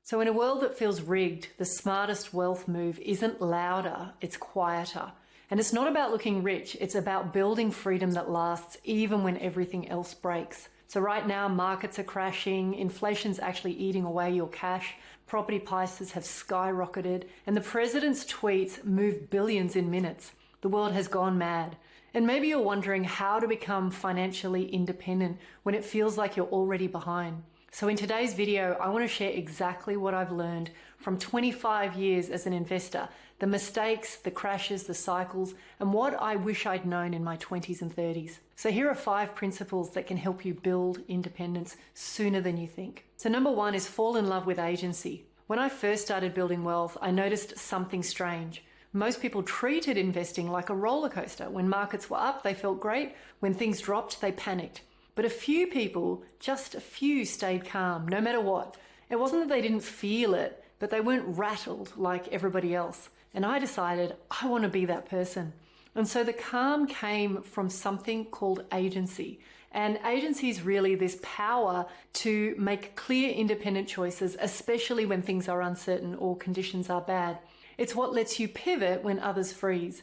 So in a world that feels rigged, the smartest wealth move isn't louder, it's quieter. And it's not about looking rich, it's about building freedom that lasts even when everything else breaks. So right now, markets are crashing, inflation's actually eating away your cash, property prices have skyrocketed, and the president's tweets move billions in minutes. The world has gone mad. And maybe you're wondering how to become financially independent when it feels like you're already behind. So in today's video, I want to share exactly what I've learned from 25 years as an investor, the mistakes, the crashes, the cycles, and what I wish I'd known in my 20s and 30s. So here are 5 principles that can help you build independence sooner than you think. So number 1 is fall in love with agency. When I first started building wealth, I noticed something strange. Most people treated investing like a roller coaster. When markets were up, they felt great. When things dropped, they panicked. But a few people, just a few, stayed calm, no matter what. It wasn't that they didn't feel it, but they weren't rattled like everybody else. And I decided I want to be that person. And so the calm came from something called agency. And agency is really this power to make clear, independent choices, especially when things are uncertain or conditions are bad. It's what lets you pivot when others freeze.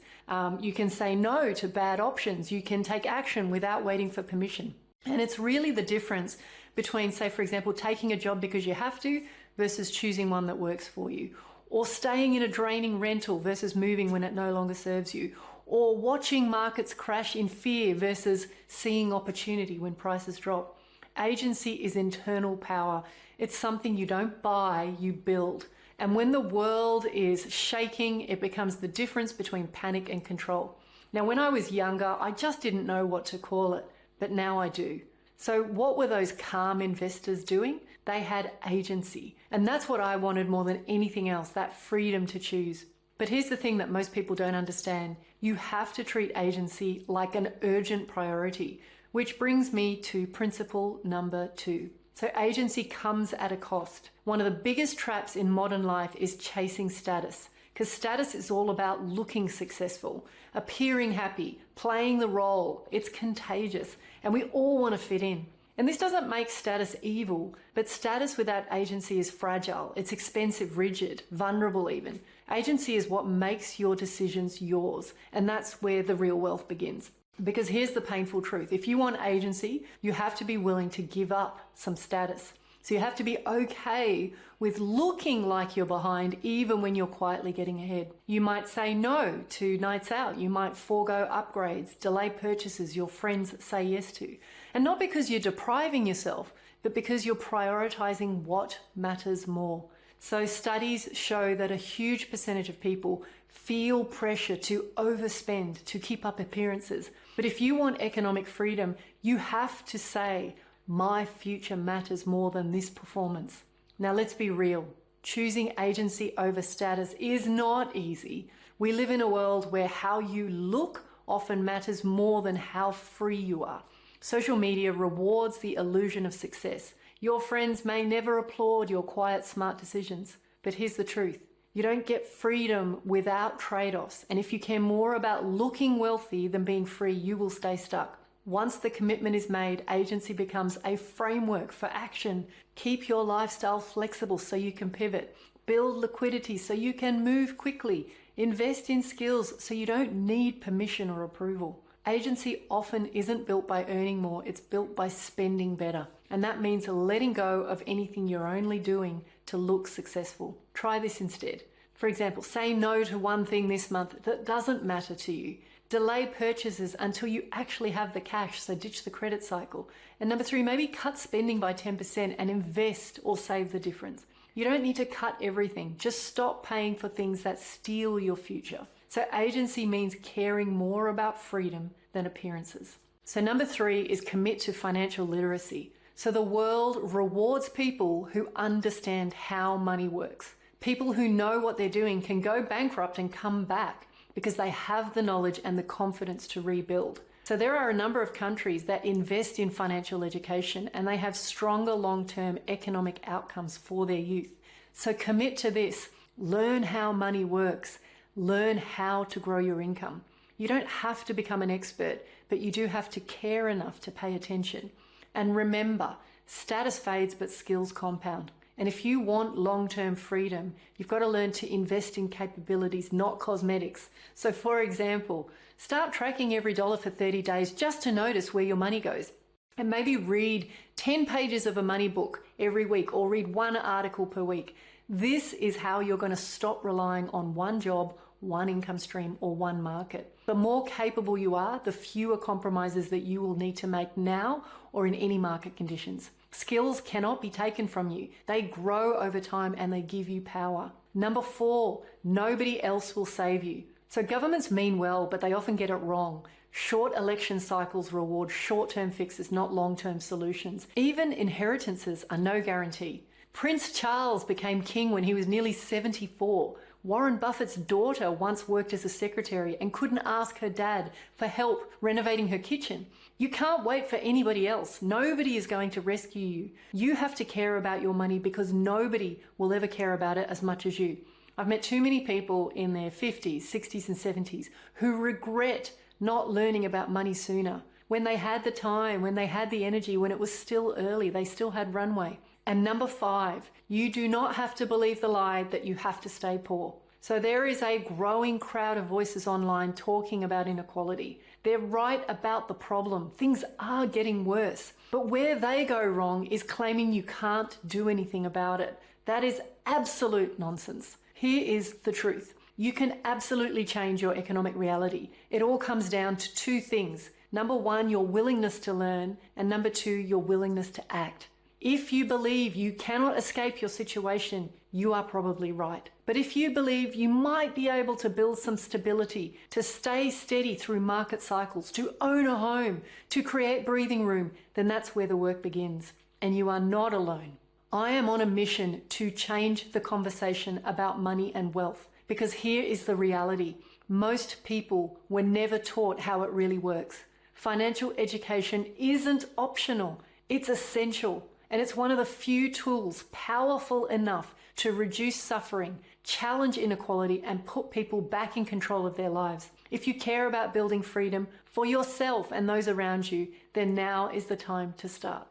You can say no to bad options. You can take action without waiting for permission. And it's really the difference between, say, for example, taking a job because you have to versus choosing one that works for you, or staying in a draining rental versus moving when it no longer serves you, or watching markets crash in fear versus seeing opportunity when prices drop. Agency is internal power. It's something you don't buy, you build. And when the world is shaking, it becomes the difference between panic and control. Now, when I was younger, I just didn't know what to call it. But now I do. So what were those calm investors doing? They had agency. And that's what I wanted more than anything else, that freedom to choose. But here's the thing that most people don't understand. You have to treat agency like an urgent priority, which brings me to principle number 2. So agency comes at a cost. One of the biggest traps in modern life is chasing status. Because status is all about looking successful, appearing happy, playing the role. It's contagious, and we all want to fit in. And this doesn't make status evil, but status without agency is fragile. It's expensive, rigid, vulnerable even. Agency is what makes your decisions yours, and that's where the real wealth begins. Because here's the painful truth. If you want agency, you have to be willing to give up some status. So you have to be okay with looking like you're behind even when you're quietly getting ahead. You might say no to nights out. You might forego upgrades, delay purchases your friends say yes to. And not because you're depriving yourself, but because you're prioritizing what matters more. So studies show that a huge percentage of people feel pressure to overspend, to keep up appearances. But if you want economic freedom, you have to say, my future matters more than this performance. Now let's be real. Choosing agency over status is not easy. We live in a world where how you look often matters more than how free you are. Social media rewards the illusion of success. Your friends may never applaud your quiet, smart decisions. But here's the truth. You don't get freedom without trade-offs. And if you care more about looking wealthy than being free, you will stay stuck. Once the commitment is made, agency becomes a framework for action. Keep your lifestyle flexible so you can pivot. Build liquidity so you can move quickly. Invest in skills so you don't need permission or approval. Agency often isn't built by earning more, it's built by spending better. And that means letting go of anything you're only doing to look successful. Try this instead. For example, say no to one thing this month that doesn't matter to you. Delay purchases until you actually have the cash, so ditch the credit cycle. And number 3, maybe cut spending by 10% and invest or save the difference. You don't need to cut everything, just stop paying for things that steal your future. So agency means caring more about freedom than appearances. So number 3 is commit to financial literacy. So the world rewards people who understand how money works. People who know what they're doing can go bankrupt and come back because they have the knowledge and the confidence to rebuild. So there are a number of countries that invest in financial education and they have stronger long-term economic outcomes for their youth. So commit to this. Learn how money works. Learn how to grow your income. You don't have to become an expert, but you do have to care enough to pay attention. And remember, status fades, but skills compound. And if you want long-term freedom, you've got to learn to invest in capabilities, not cosmetics. So for example, start tracking every dollar for 30 days just to notice where your money goes. And maybe read 10 pages of a money book every week, or read one article per week. This is how you're going to stop relying on one job, one income stream, or one market. The more capable you are, the fewer compromises that you will need to make now or in any market conditions. Skills cannot be taken from you. They grow over time and they give you power. Number 4, nobody else will save you. So governments mean well, but they often get it wrong. Short election cycles reward short-term fixes, not long-term solutions. Even inheritances are no guarantee. Prince Charles became king when he was nearly 74. Warren Buffett's daughter once worked as a secretary and couldn't ask her dad for help renovating her kitchen. You can't wait for anybody else. Nobody is going to rescue you. You have to care about your money because nobody will ever care about it as much as you. I've met too many people in their 50s, 60s and 70s who regret not learning about money sooner. When they had the time, when they had the energy, when it was still early, they still had runway. And number 5, you do not have to believe the lie that you have to stay poor. So there is a growing crowd of voices online talking about inequality. They're right about the problem. Things are getting worse. But where they go wrong is claiming you can't do anything about it. That is absolute nonsense. Here is the truth. You can absolutely change your economic reality. It all comes down to 2 things. Number 1, your willingness to learn, and number 2, your willingness to act. If you believe you cannot escape your situation, you are probably right. But if you believe you might be able to build some stability, to stay steady through market cycles, to own a home, to create breathing room, then that's where the work begins. And you are not alone. I am on a mission to change the conversation about money and wealth, because here is the reality. Most people were never taught how it really works. Financial education isn't optional, it's essential. And it's one of the few tools powerful enough to reduce suffering, challenge inequality, and put people back in control of their lives. If you care about building freedom for yourself and those around you, then now is the time to start.